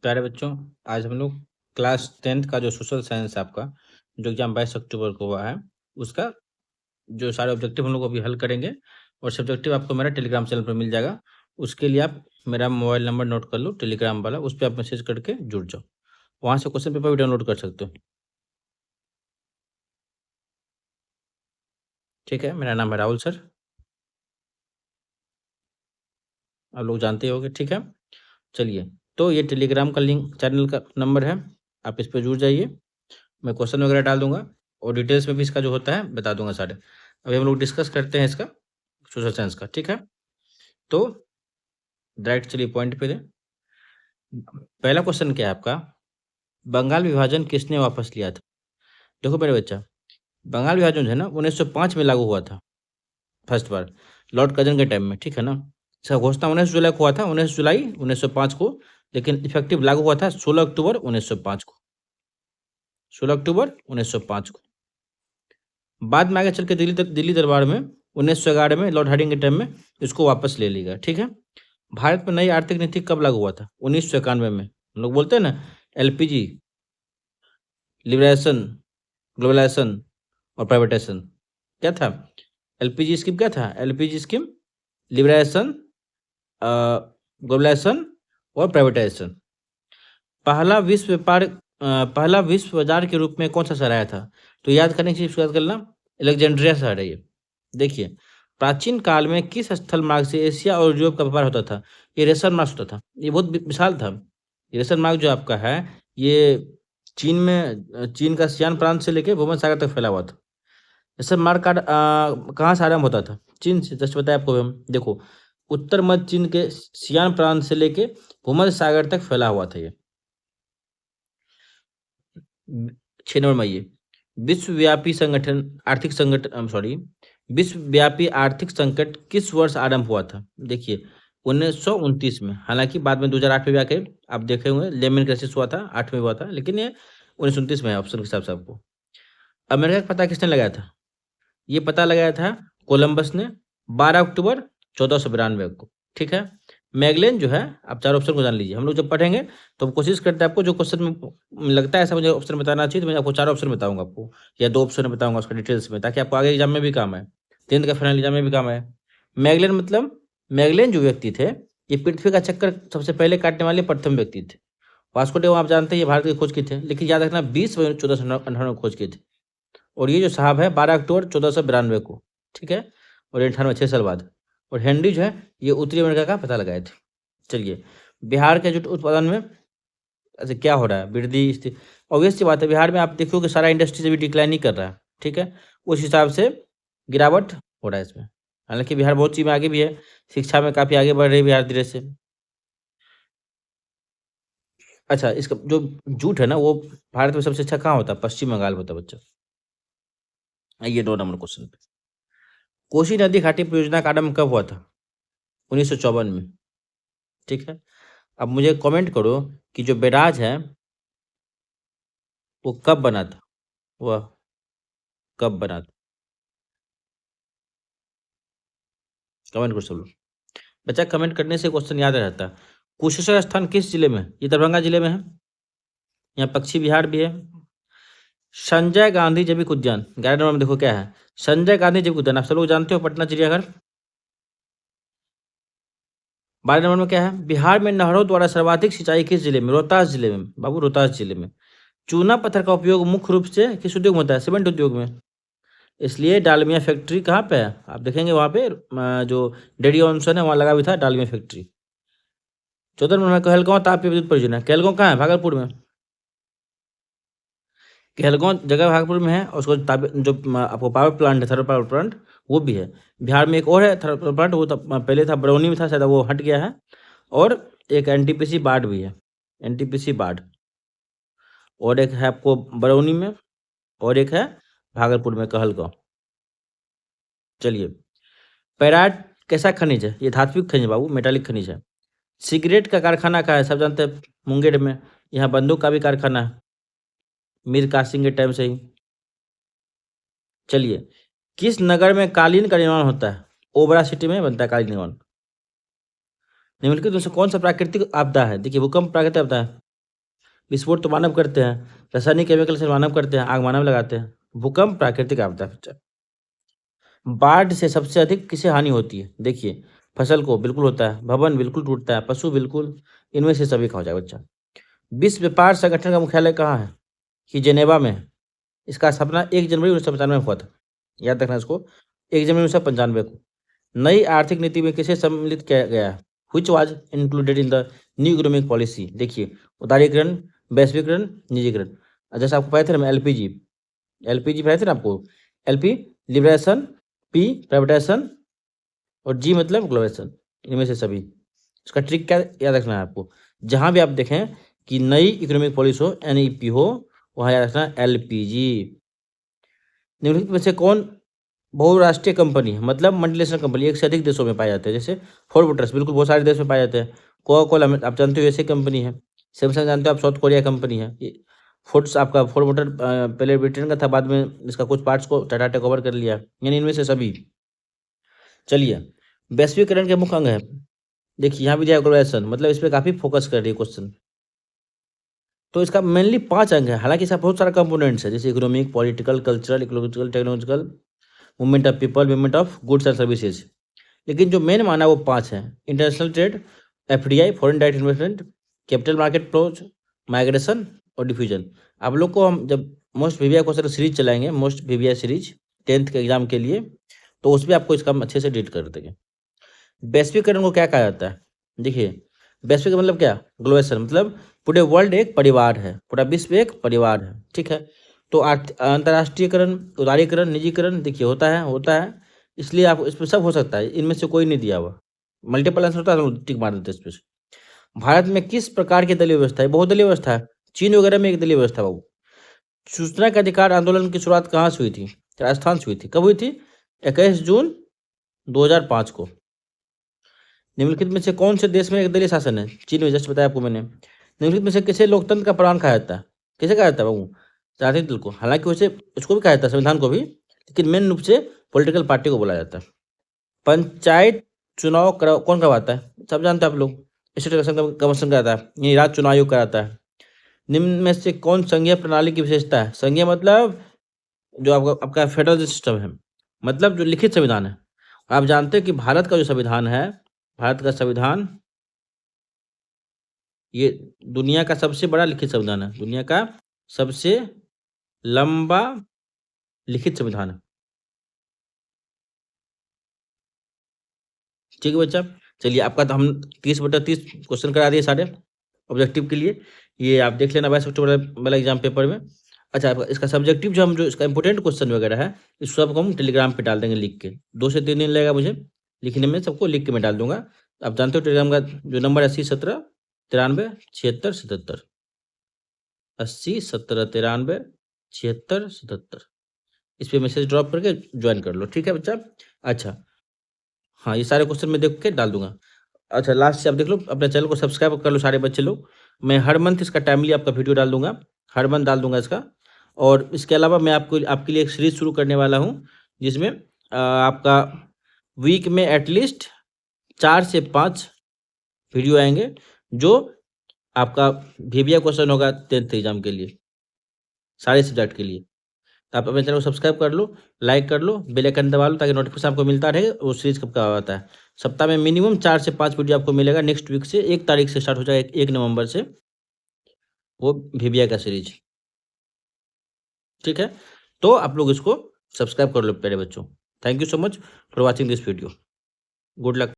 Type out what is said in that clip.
प्यारे बच्चों, आज हम लोग क्लास 10th का जो सोशल साइंस है आपका, जो एग्ज़ाम 22 अक्टूबर को हुआ है, उसका जो सारे ऑब्जेक्टिव हम लोग अभी हल करेंगे और सब्जेक्टिव आपको मेरा टेलीग्राम चैनल पर मिल जाएगा। उसके लिए आप मेरा मोबाइल नंबर नोट कर लो टेलीग्राम वाला, उस पे आप मैसेज करके जुड़ जाओ। वहाँ से क्वेश्चन पेपर भी डाउनलोड कर सकते हो। ठीक है? मेरा नाम है राहुल सर, आप लोग जानते ही होंगे, ठीक है? चलिए, तो ये टेलीग्राम का लिंक चैनल का नंबर है, आप इस पे जुड़ जाइए। मैं क्वेश्चन वगैरह डाल दूँगा और डिटेल्स में भी इसका जो होता है बता दूँगा सारे। अभी हम लोग डिस्कस करते हैं इसका सोशल साइंस का, ठीक है? तो डायरेक्ट चलिए पॉइंट पे दें। पहला क्वेश्चन क्या है आपका? बंगाल विभाजन किसने वापस लिया था? देखो मेरे बच्चा, बंगाल विभाजन जो है ना 1905 में लागू हुआ था, फर्स्ट बार लॉर्ड कर्जन के टाइम में, ठीक है ना? इसका घोषणा 19 जुलाई को हुआ था, 19 जुलाई 1905 को, लेकिन इफेक्टिव लागू हुआ था 16 अक्टूबर 1905 को, 16 अक्टूबर 1905 को। बाद में आगे चल के दिल्ली दरबार में 1911 में लॉर्ड हार्डिंग के टाइम में इसको वापस ले लिया गया, ठीक है? भारत में नई आर्थिक नीति कब लागू हुआ था? 1991 में। हम लोग बोलते हैं ना एलपीजी, लिबरेशन, ग्लोबलाइजेशन और प्राइवेटाइजेशन। क्या था? एलपीजी स्कीम क्या था? एलपीजी स्कीम, लिबरेशन, ग्लोबलाइजेशन और प्राइवेटाइजेशन। पहला विश्व बाजार के रूप में कौन सा शहर आया था? तो याद करने की चीज याद करना, अलेक्जेंड्रिया शहर है ये। देखिए, प्राचीन काल में किस स्थल मार्ग से एशिया और यूरोप का व्यापार होता था? ये रेशम मार्ग होता था, ये बहुत विशाल था। ये रेशम मार्ग जो आपका है, ये चीन का सियान प्रांत से लेके भूमध्य सागर तक फैला हुआ था। रेशम मार्ग का कहाँ से आरंभ होता था? चीन से, जस्ट बताया आपको हम। देखो, उत्तर मध्य चीन के सियान प्रांत से लेके भूमध्य सागर तक फैला हुआ था ये। 6 नंबर में आइए, विश्वव्यापी संगठन आर्थिक संगठन सॉरी विश्वव्यापी आर्थिक संकट किस वर्ष आरंभ हुआ था? देखिए, 1929 में। हालांकि बाद में 2008 में भी आके आप देखे होंगे लेमन क्राइसिस हुआ था, 8 में हुआ था, लेकिन ये 1929 में है ऑप्शन के हिसाब से आपको। अमेरिका का पता किसने लगाया था? ये पता लगाया था कोलंबस ने, 12 अक्टूबर 1492 को, ठीक है? मैगलेन जो है, आप चार ऑप्शन को जान लीजिए। हम लोग जब पढ़ेंगे तो हम कोशिश करते हैं आपको जो क्वेश्चन में लगता है ऐसा मुझे ऑप्शन बताना चाहिए, तो मैं आपको चार ऑप्शन बताऊंगा आपको, या 2 ऑप्शन बताऊंगा उसका डिटेल्स में, ताकि आपको आगे एग्जाम में भी काम आए, 10th का फाइनल एग्जाम में भी काम आए। मैगलेन मतलब, मैगलेन जो व्यक्ति थे, ये पृथ्वी का चक्कर सबसे पहले काटने वाले प्रथम व्यक्ति थे। वास्को डे आप जानते हैं ये भारत की खोज की थे, लेकिन याद रखना 20 में खोज की थी। और ये जो साहब है 12 अक्टूबर 1492 को, ठीक है? और 98 6 साल बाद। और हेनरी जो है ये उत्तरी अमेरिका का पता लगाए थे। चलिए, बिहार के जूट उत्पादन में ऐसे क्या हो रहा है? वृद्धि ऑब्वियस सी बात है, बिहार में आप देखो कि सारा इंडस्ट्री से भी डिक्लाइन ही कर रहा है, ठीक है? उस हिसाब से गिरावट हो रहा है इसमें। हालांकि बिहार बहुत चीज़ में आगे भी है, शिक्षा में काफ़ी आगे बढ़ रही है बिहार धीरे से। अच्छा, इसका जो जूट है ना वो भारत में सबसे अच्छा कहाँ होता है? पश्चिम बंगाल में होता है बच्चा। आइए 2 नंबर क्वेश्चन पे। कोसी नदी घाटी परियोजना का आरंभ कब हुआ था? 1954 में, ठीक है? अब मुझे कमेंट करो कि जो बैराज है वो कब बना था? वह कब बना था? कमेंट करो सब लोग। बच्चा, कमेंट करने से क्वेश्चन याद रहता है। कुशेश्वर स्थान किस जिले में है? ये दरभंगा जिले में है। यहाँ पश्चिम बिहार भी है। संजय गांधी जैविक उद्यान 11 नंबर में देखो क्या है? संजय गांधी जैविक उद्यान आप सब लोग जानते हो, पटना चिड़ियाघर। 12 नंबर में क्या है? बिहार में नहरों द्वारा सर्वाधिक सिंचाई किस जिले में? रोहतास जिले में बाबू, रोहतास जिले में। चूना पत्थर का उपयोग मुख्य रूप से किस उद्योग में होता है? सीमेंट उद्योग में। इसलिए डालमिया फैक्ट्री कहाँ पे है? आप देखेंगे वहाँ पे जो डेडी ऑनसन है वहाँ लगा भी था डालमिया फैक्ट्री। 14 नंबर में कहलगांव ताप विद्युत परियोजना। कहलगांव कहाँ है? भागलपुर में। कहलगांव जगह भागलपुर में है, और उसको जो आपको पावर प्लांट है, थर्मल पावर प्लांट, वो भी है। बिहार में एक और है थर्मल पावर प्लांट, वो पहले था बरौनी में था शायद, वो हट गया है। और एक एनटीपीसी बाढ़ भी है, एनटीपीसी बाढ़। और एक है आपको बरौनी में, और एक है भागलपुर में कहलगांव। चलिए, पैराट कैसा खनिज है? ये धात्विक खनिज बाबू, मेटालिक खनिज है। सिगरेट का कारखाना कहाँ है? सब जानते हैं, मुंगेर में। यहाँ बंदूक का भी कारखाना है, मीर कासिम के टाइम से ही। चलिए, किस नगर में कालीन का निर्माण होता है? ओबरा सिटी में बनता है कालीन निर्माण। निम्नलिखित में से कौन सा प्राकृतिक आपदा है? देखिए, भूकंप प्राकृतिक आपदा है। विस्फोट तो मानव करते हैं, रासायनिक केमिकल से मानव करते हैं, आग मानव लगाते हैं। भूकंप प्राकृतिक आपदा है बच्चा। बाढ़ से सबसे अधिक किसे हानि होती है? देखिए, फसल को बिल्कुल होता है, भवन बिल्कुल टूटता है, पशु बिल्कुल, इनमें से सभी का हो जाएगा बच्चा। विश्व व्यापार संगठन का मुख्यालय कहाँ है? कि जेनेवा में है। इसका स्थापना 1 जनवरी 1995 में हुआ था। याद रखना इसको, 1 जनवरी 1995 को। नई आर्थिक नीति में किसे सम्मिलित किया गया है? Which was included in the new economic policy? देखिए, उदारीकरण, वैश्वीकरण, निजीकरण। जैसे आपको पता था ना एलपीजी, एलपीजी पता थे ना आपको? एलपी लिबरेशन, पी प्राइवेटाइजेशन और जी मतलब ग्लोबलाइजेशन, इनमें से सभी। इसका ट्रिक क्या याद रखना है आपको? जहाँ भी आप देखें कि नई इकोनॉमिक पॉलिसी हो, एनईपी हो, वहाँ याद रखना एलपीजी। निम्नलिखित में से कौन बहुराष्ट्रीय कंपनी है? मतलब मल्टीनेशनल कंपनी, एक से अधिक देशों में पाए जाते हैं। जैसे फोर्ड मोटर्स बिल्कुल बहुत सारे देश में पाए जाते हैं। कोका कोला आप जानते हो ऐसी कंपनी है। सैमसंग जानते हो आप, साउथ कोरिया कंपनी है। फोर्ड्स आपका फोर्ड मोटर पहले ब्रिटेन का था, बाद में इसका कुछ पार्ट्स को टाटा टेक ओवर कर लिया, यानी इनमें से सभी। चलिए, वैश्वीकरण के मुख्य अंग है। देखिए यहाँ भी दिया ग्लोबलाइजेशन, मतलब इस पर काफी फोकस कर रही है क्वेश्चन। तो इसका मेनली 5 अंग है, हालांकि इसका बहुत सारा कंपोनेंट्स है, जैसे economic, political, cultural, ecological, technological, movement of people, movement of goods and services. लेकिन जो मेन माना वो 5 हैं: international trade, FDI foreign direct investment, capital market flows, migration और डिफ्यूजन। आप लोग को हम जब मोस्ट वीवीआई क्वेश्चन सीरीज चलाएंगे, मोस्ट वीवीआई सीरीज 10th के एग्जाम के लिए, तो उसमें आपको इसका हम अच्छे से डील कर देंगे। वैश्वीकरण को क्या कहा जाता है? देखिए, वैश्विक मतलब क्या? ग्लोबलाइजेशन मतलब पूरे वर्ल्ड एक परिवार है, पूरा विश्व एक परिवार है, ठीक है। तो अंतर्राष्ट्रीयकरण, उदारीकरण, निजीकरण, देखिए होता है, इसलिए आप इसमें सब हो सकता है, इनमें से कोई नहीं दिया हुआ। मल्टीपल आंसर होता है तो टिक मार देते इस पे। भारत में किस प्रकार की दलीय व्यवस्था है? बहुदलीय व्यवस्था है। चीन वगैरह में एक दलीय व्यवस्था बाबू। सूचना का अधिकार आंदोलन की शुरुआत कहाँ से हुई थी? राजस्थान से हुई थी। कब हुई थी? 21 जून 2005 को। निम्नलिखित में से कौन से देश में एक दलीय शासन है? चीन में, जस्ट बताया आपको मैंने। निम्नलिखित में से किसे लोकतंत्र का प्राण कहा जाता है? किसे कहा जाता है बाबू? राजनीतिक दल को। हालांकि वैसे उसको भी कहा जाता है, संविधान को भी, लेकिन मेन रूप से पॉलिटिकल पार्टी को बोला जाता है। पंचायत चुनाव कौन करवाता है? सब जानते हैं आप लोग, स्टेट इलेक्शन कमीशन कराता है, यानी राज्य चुनाव आयोग कराता है। निम्न में से कौन संघीय प्रणाली की विशेषता है? संघीय मतलब जो आपका फेडरल सिस्टम है, मतलब जो लिखित संविधान है। आप जानते हैं कि भारत का जो संविधान है, भारत का संविधान ये दुनिया का सबसे बड़ा लिखित संविधान है, दुनिया का सबसे लंबा लिखित संविधान है। ठीक है बच्चा, चलिए आपका तो हम 30/30 क्वेश्चन करा दिए सारे ऑब्जेक्टिव के लिए। ये आप देख लेना 22 अक्टूबर वाला एग्जाम पेपर में। अच्छा, आपका इसका सब्जेक्टिव जो हम जो इसका इंपॉर्टेंट क्वेश्चन वगैरह है, इस सबको हम टेलीग्राम पे डाल देंगे लिख के। 2 से 3 दिन लगेगा मुझे लिखने में, सबको लिख के मैं डाल दूंगा। आप जानते हो टेलीग्राम का जो नंबर है 80 17 93 76 77, 80 17 93 76 77, इस पे मैसेज ड्रॉप करके ज्वाइन कर लो, ठीक है बच्चा। अच्छा, हाँ, ये सारे क्वेश्चन मैं देख के डाल दूंगा। अच्छा, लास्ट से आप देख लो, अपने चैनल को सब्सक्राइब कर लो सारे बच्चे लोग। मैं हर मंथ इसका टाइमली आपका वीडियो डाल दूंगा, हर मंथ डाल दूंगा इसका। और इसके अलावा मैं आपके लिए एक सीरीज शुरू करने वाला हूँ, जिसमें आपका वीक में एटलीस्ट 4 से 5 वीडियो आएंगे, जो आपका वीवीआई क्वेश्चन होगा 10th एग्जाम के लिए, सारे सब्जेक्ट के लिए। तो आप अपने चैनल को सब्सक्राइब कर लो, लाइक कर लो, बेल आइकन दबा लो, ताकि नोटिफिकेशन आपको मिलता रहे वो सीरीज कब का आता है। सप्ताह में मिनिमम 4 से 5 वीडियो आपको मिलेगा। नेक्स्ट वीक से 1 तारीख से स्टार्ट हो जाएगा, 1 नवंबर से वो वीवीआई का सीरीज, ठीक है। तो आप लोग इसको सब्सक्राइब कर लो प्यारे बच्चों। Thank you so much for watching this video. Good luck.